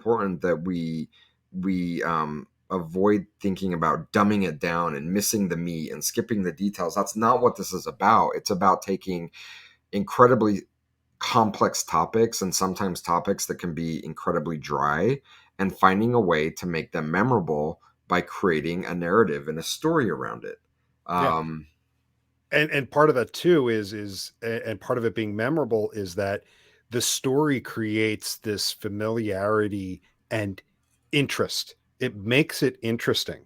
important that we avoid thinking about dumbing it down and missing the meat and skipping the details. That's not what this is about. It's about taking incredibly complex topics, and sometimes topics that can be incredibly dry, and finding a way to make them memorable by creating a narrative and a story around it. Yeah. Um, And part of that too and part of it being memorable is that the story creates this familiarity and interest. It makes it interesting.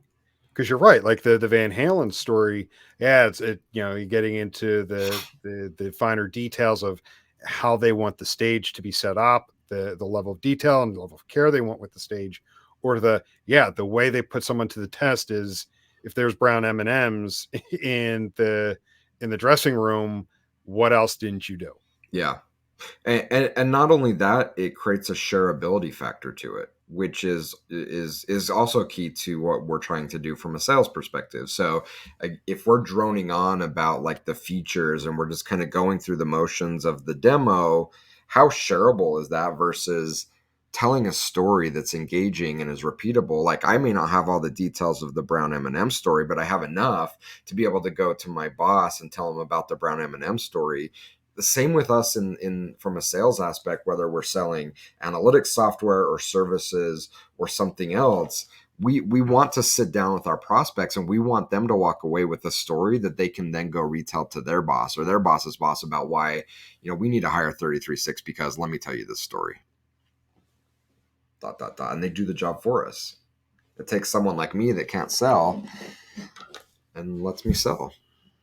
Because you're right, like the Van Halen story, yeah, you're getting into the finer details of how they want the stage to be set up, the level of detail and the level of care they want with the stage, or the way they put someone to the test is if there's brown M&Ms in the dressing room, what else didn't you do? yeah. And not only that, it creates a shareability factor to it, which is also key to what we're trying to do from a sales perspective. So if we're droning on about like the features and we're just kind of going through the motions of the demo, how shareable is that versus telling a story that's engaging and is repeatable? Like, I may not have all the details of the brown M&M story, but I have enough to be able to go to my boss and tell him about the brown M&M story. The same with us in from a sales aspect, whether we're selling analytics software or services or something else. We want to sit down with our prospects and we want them to walk away with a story that they can then go retell to their boss or their boss's boss about why, we need to hire 33.6 because let me tell you this story. ... And they do the job for us. It takes someone like me that can't sell and lets me sell.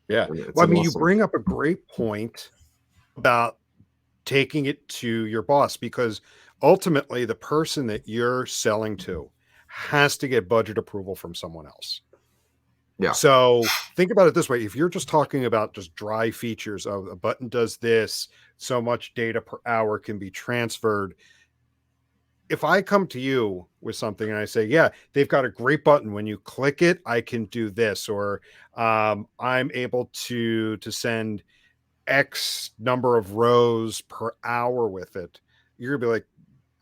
Yeah. And it's Well, I an mean, you awesome... bring up a great point about taking it to your boss because ultimately the person that you're selling to has to get budget approval from someone else. Yeah. So think about it this way. If you're just talking about just dry features of a button does this, so much data per hour can be transferred. If I come to you with something and I say, yeah, they've got a great button. When you click it, I can do this, or I'm able to send X number of rows per hour with it. You're gonna be like,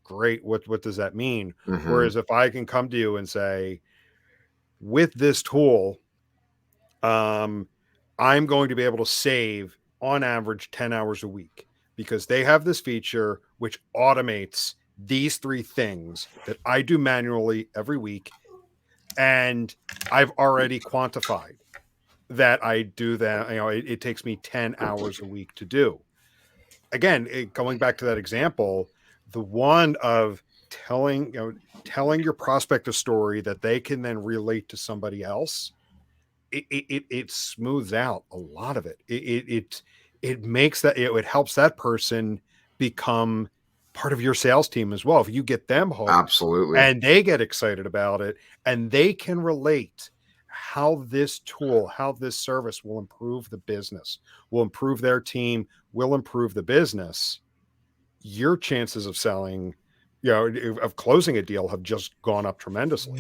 great, what does that mean? Mm-hmm. Whereas if I can come to you and say, with this tool, um, I'm going to be able to save on average 10 hours a week because they have this feature which automates these three things that I do manually every week. And I've already quantified that I do that. It takes me 10 hours a week to do. Again, going back to that example, the one of telling your prospect a story that they can then relate to somebody else, it smooths out a lot of it. It makes it helps that person become part of your sales team as well. If you get them hooked Absolutely. and they get excited about it and they can relate how this tool, how this service will improve the business, will improve their team, will improve the business, your chances of selling, of closing a deal have just gone up tremendously.